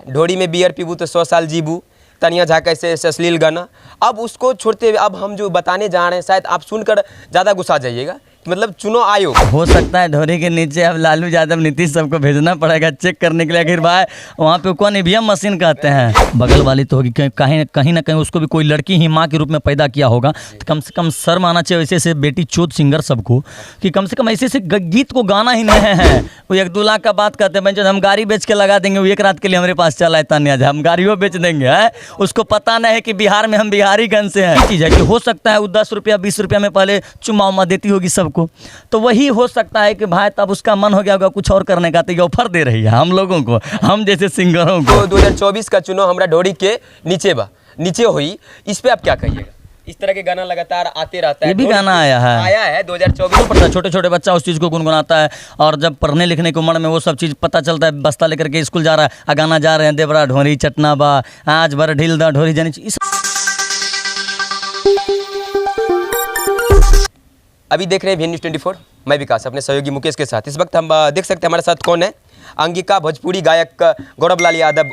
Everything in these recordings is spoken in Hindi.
है, ढोड़ी में बियर पीबू तो 100 साल जीबू, तनिया झा कैसे अश्लील गाना। अब उसको छोड़ते हुए अब हम जो बताने जा रहे हैं, शायद आप सुनकर ज़्यादा गुस्सा जाइएगा, मतलब चुनाव आयोग हो सकता है ढोरी के नीचे अब लालू यादव नीतीश सबको भेजना पड़ेगा चेक करने के लिए। आखिर भाई वहाँ पे कौन ईवीएम मशीन कहते हैं, बगल वाली तो होगी कहीं ना कहीं उसको भी कोई लड़की ही माँ के रूप में पैदा किया होगा। तो कम से कम शर्म आना चाहिए ऐसे ऐसे बेटी चोद सिंगर सबको कि कम से कम ऐसे ऐसे गीत को गाना ही नहीं है। वो 1-2 लाख का बात करते हैं, हम गाड़ी बेच के लगा देंगे, वो एक रात के लिए हमारे पास चला है तानिया झा, हम गाड़ियों बेच देंगे है। उसको पता नहीं है कि बिहार में हम बिहारीगंज से हैं। चीज़ है कि हो सकता है वो 10 रुपया 20 रुपया में पहले चुम्मा उम्मा देती होगी सबको, तो वही हो सकता है कि भाई तब उसका मन हो गया होगा कुछ और करने का, तो ये ऑफर दे रही है हम लोगों को, हम जैसे सिंगरों को। 2024 का चुनाव हमारा ढोड़ी के नीचे हुई, इस पे आप क्या कहिएगा? इस तरह के गाना लगातार आते रहता है। ये भी गाना आया है 2024 में। छोटे छोटे बच्चा उस चीज़ को गुनगुनाता है, और जब पढ़ने लिखने की उम्र में वो सब चीज़ पता चलता है, बस्ता लेकर के स्कूल जा रहा है, गाना जा रहे हैं, देवरा ढोरी चटना बा आज भर ढील दा ढोरी जानी। अभी देख रहे हैं न्यूज़ 24, मैं विकास अपने सहयोगी मुकेश के साथ। इस वक्त हम देख सकते हैं हमारे साथ कौन है, अंगिका भोजपुरी गायक गौरव लाल यादव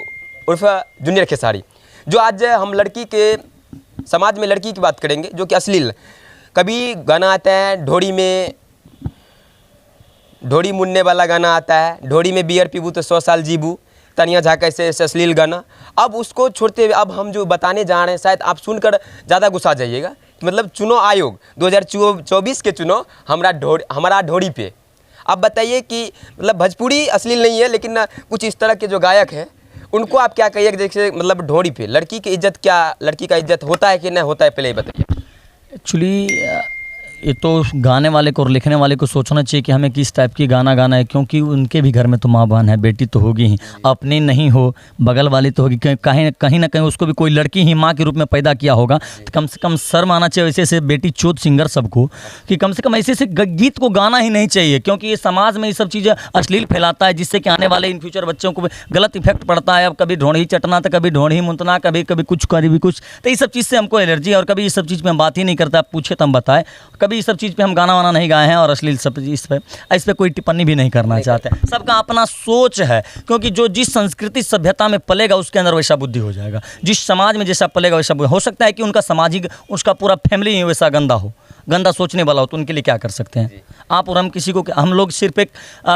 उर्फ जूनियर खेसारी, जो आज हम लड़की के समाज में लड़की की बात करेंगे जो कि अश्लील कभी गाना आता है, ढोड़ी मुन्ने वाला गाना आता है, ढोड़ी में बियर पीबू तो 100 साल जीबू, तनिया झा कैसे अश्लील गाना। अब उसको छोड़ते हुए अब हम जो बताने जा रहे हैं, शायद आप सुनकर ज़्यादा गुस्सा जाइएगा, मतलब चुनाव आयोग 2024 के चुनाव हमारा ढोड़ी पे। आप बताइए कि मतलब भोजपुरी अश्लील नहीं है, लेकिन कुछ इस तरह के जो गायक हैं उनको आप क्या कहिएगा, जैसे मतलब ढोड़ी पे लड़की की इज्जत, क्या लड़की का इज्जत होता है कि नहीं होता है, पहले ही बताइए। एक्चुअली ये तो गाने वाले को और लिखने वाले को सोचना चाहिए कि हमें किस टाइप की गाना गाना है, क्योंकि उनके भी घर में तो माँ बहन है, बेटी तो होगी ही, अपनी नहीं हो बगल वाली तो होगी, कहीं ना कहीं उसको भी कोई लड़की ही माँ के रूप में पैदा किया होगा। तो कम से कम शर्म आना चाहिए ऐसे ऐसे बेटी चोद सिंगर सबको कि कम से कम ऐसे ऐसे गीत को गाना ही नहीं चाहिए, क्योंकि ये समाज में ये सब चीज़ें अश्लील फैलाता है, जिससे कि आने वाले इन फ्यूचर बच्चों को भी गलत इफेक्ट पड़ता है। अब कभी ढोड़ी चटना तो कभी ढोड़ी मुंतना, कभी कुछ कभी कुछ, तो ये सब चीज़ से हमको एलर्जी है, और कभी ये सब चीज़ पर हम बात ही नहीं करता। पूछे तो हम बताएं, कभी इस सब चीज़ पे हम गाना वाना नहीं गाए हैं, और अश्लील सब इस पे कोई टिप्पणी भी नहीं करना चाहते हैं। सबका अपना सोच है, क्योंकि जो जिस संस्कृति सभ्यता में पलेगा उसके अंदर वैसा बुद्धि हो जाएगा, जिस समाज में जैसा पलेगा वैसा बुद्धि हो सकता है कि उनका सामाजिक उसका पूरा फैमिली ही वैसा गंदा सोचने वाला हो, तो उनके लिए क्या कर सकते हैं आप और हम? किसी को हम लोग सिर्फ एक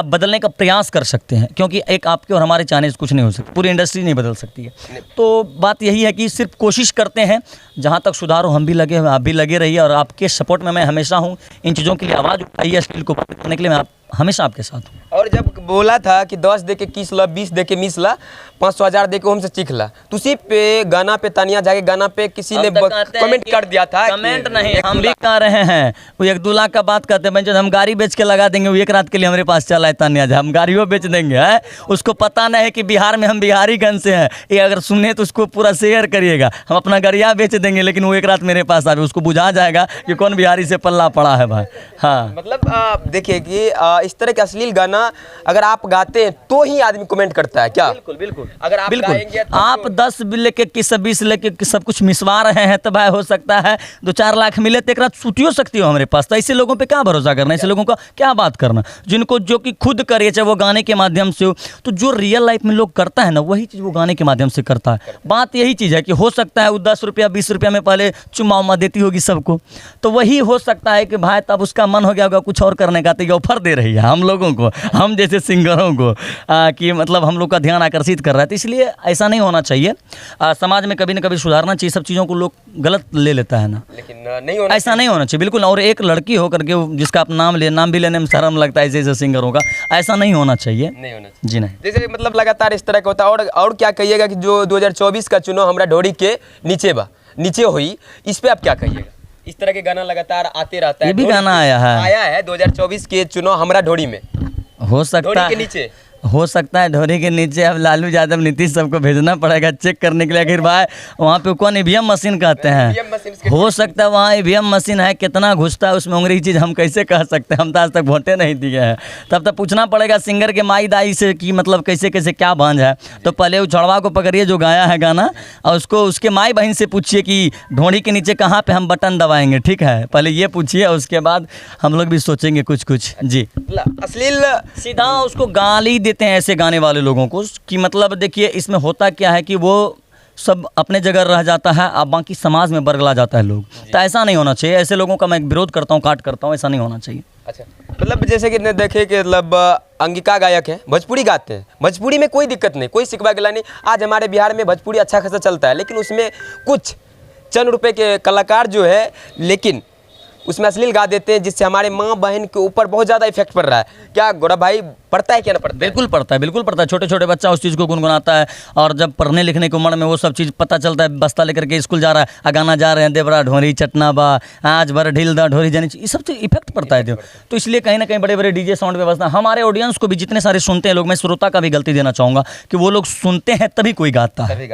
बदलने का प्रयास कर सकते हैं, क्योंकि एक आपके और हमारे चाहने से कुछ नहीं हो सकता, पूरी इंडस्ट्री नहीं बदल सकती है। तो बात यही है कि सिर्फ कोशिश करते हैं, जहाँ तक सुधार हो हम भी लगे, आप भी लगे रहिए, और आपके सपोर्ट में मैं हमेशा हूँ। इन चीज़ों के लिए आवाज़ उठाइए, स्किल को करने के लिए मैं हमेशा आपके साथ हूँ। और जब बोला था कि 10 दे के किस ला, 20 दे के मिस ला, 500,000 दे के हमसे चीख ला, तो उसी पे गाना पे तानिया जाके गाना पे किसी ने कमेंट कर दिया था। कमेंट नहीं, हम भी कह रहे हैं, वो 1-2 लाख का बात करते हैं, हम गाड़ी बेच के लगा देंगे, वो एक रात के लिए हमारे पास चला है तानिया झा, हम गाड़ियों बेच देंगे है। उसको पता नहीं है कि बिहार में हम बिहारीगंज से हैं। ये अगर सुने तो उसको पूरा शेयर करिएगा, हम अपना गाड़ियाँ बेच देंगे, लेकिन वो एक रात मेरे पास आवे, उसको बुझा जाएगा कि कौन बिहारी से पल्ला पड़ा है भाई। हाँ, मतलब देखिए कि इस तरह के अश्लील गाना अगर आप गाते हैं तो ही आदमी कमेंट करता है क्या? बिल्कुल। अगर आप गाएंगे तो आप 10 लेके 20 लेके सब कुछ मिसवा रहे हैं, तो भाई हो सकता है 2-4 लाख मिले तो एक रात छुट्टी हो सकती हो हमारे पास। तो ऐसे लोगों पे क्या भरोसा करना, ऐसे लोगों का क्या बात करना, जिनको जो कि खुद करे, चाहे वो गाने के माध्यम से हो। तो जो रियल लाइफ में लोग करता है ना, वही चीज़ वो गाने के माध्यम से करता है। बात यही चीज़ है कि हो सकता है वो 10 रुपया 20 रुपया में पहले चुम्मा उम्मा देती होगी सबको, तो वही हो सकता है कि भाई तब उसका मन हो गया होगा कुछ और करने का, तो ये ऑफर दे रही है हम लोगों को, हम जैसे सिंगरों को, कि मतलब हम लोग का ध्यान आकर्षित कर रहा है। तो इसलिए ऐसा नहीं होना चाहिए। समाज में कभी ना कभी सुधारना चाहिए, सब चीज़ों को लोग गलत ले लेता है ना, लेकिन नहीं होना, ऐसा नहीं होना चाहिए बिल्कुल। और एक लड़की हो करके जिसका आप नाम भी लेने में शर्म लगता है, ऐसे सिंगरों का, ऐसा नहीं होना चाहिए, नहीं होना चाहिए जी नहीं। जैसे मतलब लगातार इस तरह का होता है। और क्या कहिएगा कि जो 2024 का चुनाव हमारा ढोड़ी के नीचे हुई, इस पे आप क्या कहिएगा? इस तरह के गाना लगातार आते रहता है। ये भी गाना आया है 2024 के चुनाव हमारा ढोड़ी में, हो सकता के नीचे हो सकता है ढोरी के नीचे अब लालू यादव नीतीश सबको भेजना पड़ेगा चेक करने के लिए। आखिर भाई वहाँ पे कौन ईवीएम मशीन कहते हैं, हो सकता है वहाँ ईवीएम मशीन है, कितना घुसता है उसमें उंगली चीज़ हम कैसे कह सकते हैं, हम तो आज तक वोटें नहीं दिए हैं। तब तक पूछना पड़ेगा सिंगर के माई दाई से कि मतलब कैसे कैसे क्या भांज है। तो पहले उछड़वा को पकड़िए जो गाया है गाना, और उसको उसके माई बहन से पूछिए कि ढोड़ी के नीचे कहाँ पे हम बटन दबाएंगे, ठीक है, पहले ये पूछिए, उसके बाद हम लोग भी सोचेंगे कुछ जी। अश्लील सीधा उसको गाली देते हैं ऐसे गाने वाले लोगों को कि मतलब देखिए इसमें होता क्या है कि वो सब अपने जगह रह जाता है, अब बाकी समाज में बरगला जाता है लोग। तो ऐसा नहीं होना चाहिए, ऐसे लोगों का मैं विरोध करता हूँ, काट करता हूँ, ऐसा नहीं होना चाहिए। अच्छा, मतलब जैसे कि ने देखे कि मतलब अंगिका गायक है, भोजपुरी गाते हैं, भोजपुरी में कोई दिक्कत नहीं, कोई शिकवा गिला नहीं। आज हमारे बिहार में भोजपुरी अच्छा खासा चलता है, लेकिन उसमें कुछ चंद रुपए के कलाकार जो है, लेकिन उसमें अश्लील गा देते हैं, जिससे हमारे माँ बहन के ऊपर बहुत ज़्यादा इफेक्ट पड़ रहा है। क्या गौरव भाई पढ़ता है क्या ना पढ़ता है? बिल्कुल पढ़ता है, बिल्कुल पढ़ता है। छोटे छोटे बच्चा उस चीज़ को गुनगुनाता है, और जब पढ़ने लिखने की उम्र में वो सब चीज़ पता चलता है, बस्ता लेकर के स्कूल जा रहा है, गाना जा रहे हैं, देवरा ढोरी चटना बा आज भर ढील दा ढोरी जानी, ये सब चीज़ इफेक्ट पड़ता है। तो इसलिए कहीं ना कहीं बड़े बड़े डीजे साउंड व्यवस्था, हमारे ऑडियंस को भी जितने सारे सुनते हैं लोग, मैं श्रोता का भी गलती देना चाहूँगा कि वो लोग सुनते हैं तभी कोई गाता है।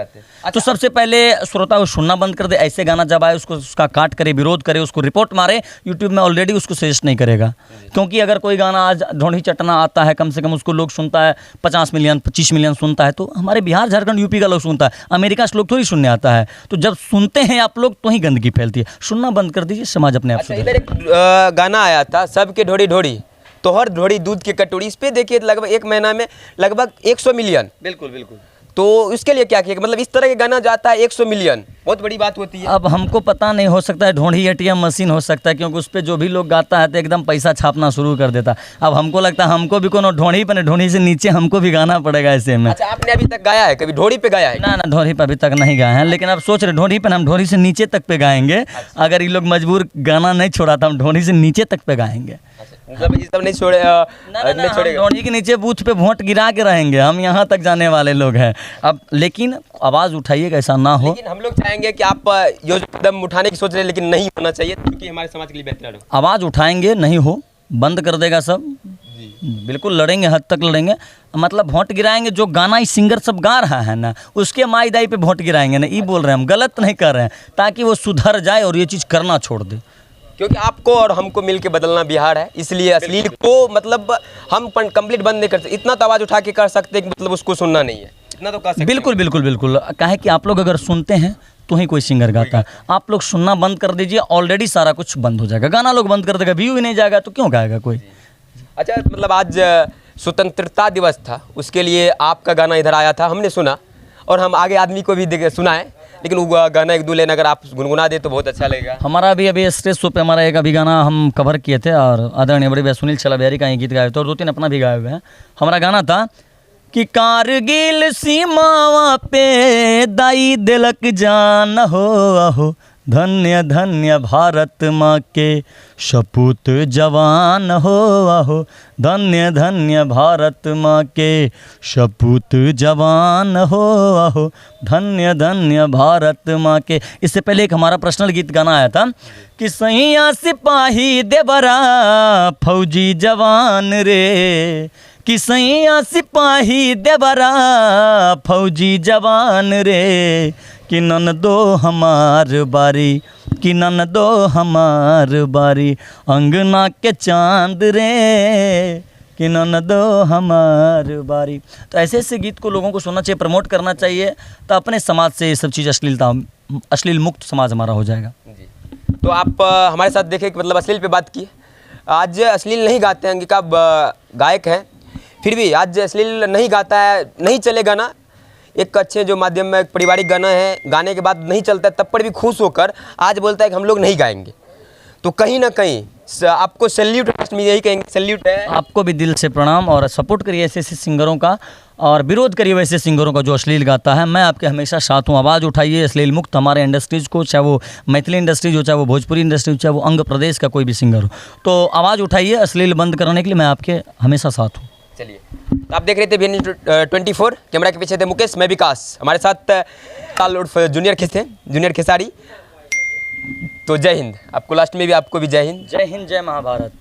तो सबसे पहले श्रोता को सुनना बंद कर दे, ऐसे गाना जब आए उसको उसका काट करे, विरोध करे, उसको रिपोर्ट मारे, यूट्यूब में ऑलरेडी उसको सजेस्ट नहीं करेगा। क्योंकि अगर कोई गाना आज ढोंढी चटना आता है, कम से कम उसको लोग सुनता है 50 मिलियन 25 मिलियन सुनता है, तो हमारे बिहार झारखंड यूपी का लोग सुनता है, अमेरिका से लोग थोड़ी सुनने आता है। तो जब सुनते हैं आप लोग तो ही गंदगी फैलती है, सुनना बंद कर दीजिए, समाज अपने आप इधर एक गाना आया था, सबके ढोड़ी ढोड़ी तोहर ढोड़ी दूध की कटोरी, इस पे देखिए लगभग एक महीना में लगभग 100 मिलियन। बिल्कुल बिल्कुल। तो इसके लिए क्या किया, मतलब इस तरह के गाना जाता है 100 मिलियन, बहुत बड़ी बात होती है। अब हमको पता नहीं, हो सकता है ढोंढी एटीएम मशीन हो सकता है, क्योंकि उस पर जो भी लोग गाता है तो एकदम पैसा छापना शुरू कर देता। अब हमको लगता है हमको भी कोनो ढोंढी पे, ढोंढी से नीचे हमको भी गाना पड़ेगा ऐसे में। अच्छा, आपने अभी तक गाया है कभी ढोड़ी पे गाया है? ना ढोंढी पे अभी तक नहीं गाए हैं, लेकिन अब सोच रहे ढोंढी पे हम ढोंढी से नीचे तक पे गाएंगे। अगर ये लोग मजबूर गाना नहीं छोड़ा तो हम ढोंढी से नीचे तक पे गाएंगे। मतलब ये सब नहीं छोड़े, नहीं छोड़ेगा। ढोंढी के नीचे बूथ पे वोट गिरा के रहेंगे, हम यहाँ तक जाने वाले लोग हैं। अब लेकिन आवाज़ उठाइएगा, ऐसा ना हो। लेकिन हम लोग चाहेंगे कि आप ये कदम उठाने की सोच रहे हैं, लेकिन नहीं होना चाहिए, क्योंकि हमारे समाज के लिए बेहतर हो। आवाज़ उठाएंगे, नहीं हो बंद कर देगा सब, बिल्कुल लड़ेंगे, हद तक लड़ेंगे। मतलब वोट गिराएंगे, जो गाना ही सिंगर सब गा रहा है ना, उसके माई दाई पे वोट गिराएंगे ना, ये बोल रहे हैं हम, गलत नहीं कर रहे हैं, ताकि वो सुधर जाए और ये चीज़ करना छोड़ दे। क्योंकि आपको और हमको मिलके बदलना बिहार है, इसलिए अश्लील को मतलब हम कंप्लीट बंद नहीं कर सकते। इतना तो आवाज़ उठा के कर सकते हैं कि मतलब उसको सुनना नहीं है, इतना तो कर सकते हैं। बिल्कुल बिल्कुल बिल्कुल। काहे कि आप लोग अगर सुनते हैं तो ही कोई सिंगर गाता है। आप लोग सुनना बंद कर दीजिए, ऑलरेडी सारा कुछ बंद हो जाएगा। गाना लोग बंद कर देगा, व्यू ही नहीं जाएगा तो क्यों गाएगा कोई। अच्छा, मतलब आज स्वतंत्रता दिवस था, उसके लिए आपका गाना इधर आया था, हमने सुना, और हम आगे आदमी को भी सुना है, लेकिन वो गाना एक दो लाइन अगर आप गुनगुना दे तो बहुत अच्छा लगेगा। हमारा अभी स्टेज शो पे हमारा एक अभी गाना हम कवर किए थे, और आदरणीय बड़े भैया सुनील चला बिहारी का ये गीत गाए थे, और 2-3 अपना भी गाए हुए हैं। हमारा गाना था कि कारगिल सीमावा पे दाई दिलक जान हो, अहो धन्य धन्य भारत माँ के सपूत जवान हो, अहो धन्य धन्य भारत माँ के सपूत जवान हो, अहो धन्य धन्य भारत माँ के। इससे पहले एक हमारा पर्सनल गीत गाना आया था कि सैया सिपाही देवरा फौजी जवान रे, कि सैया सिपाही देवरा फौजी जवान रे, कि ननदो हमार बारी, कि ननदो हमार बारी, अंगना के चांद रे, कि ननदो हमार बारी। तो ऐसे ऐसे गीत को लोगों को सुनना चाहिए, प्रमोट करना चाहिए, तो अपने समाज से ये सब चीज़ अश्लील मुक्त समाज हमारा हो जाएगा। जी, तो आप हमारे साथ देखें कि मतलब अश्लील पे बात की। आज अश्लील नहीं गाते हैं, अंगिका गायक हैं, फिर भी आज अश्लील नहीं गाता है, नहीं चलेगा ना। एक अच्छे जो माध्यम में एक पारिवारिक गाना है, गाने के बाद नहीं चलता है, तब पर भी खुश होकर आज बोलता है कि हम लोग नहीं गाएंगे। तो कहीं ना कहीं आपको सैल्यूट, में यही कहेंगे सैल्यूट है। आपको भी दिल से प्रणाम, और सपोर्ट करिए ऐसे ऐसे सिंगरों का, और विरोध करिए वैसे सिंगरों का जो अश्लील गाता है। मैं आपके हमेशा साथ हूँ। आवाज़ उठाइए अश्लील मुक्त हमारे इंडस्ट्रीज़ को, चाहे वो मैथिली इंडस्ट्रीज हो, चाहे वो भोजपुरी इंडस्ट्री हो, चाहे वो अंग प्रदेश का कोई भी सिंगर हो, तो आवाज़ उठाइए अश्लील बंद करने के लिए। मैं आपके हमेशा साथ हूँ। चलिए, तो आप देख रहे थे BN24, कैमरा के पीछे थे मुकेश, मैं विकास, हमारे साथ साल उर्फ जूनियर खेसारी। तो जय हिंद। आपको लास्ट में भी आपको भी जय हिंद। जय हिंद, जय महाभारत।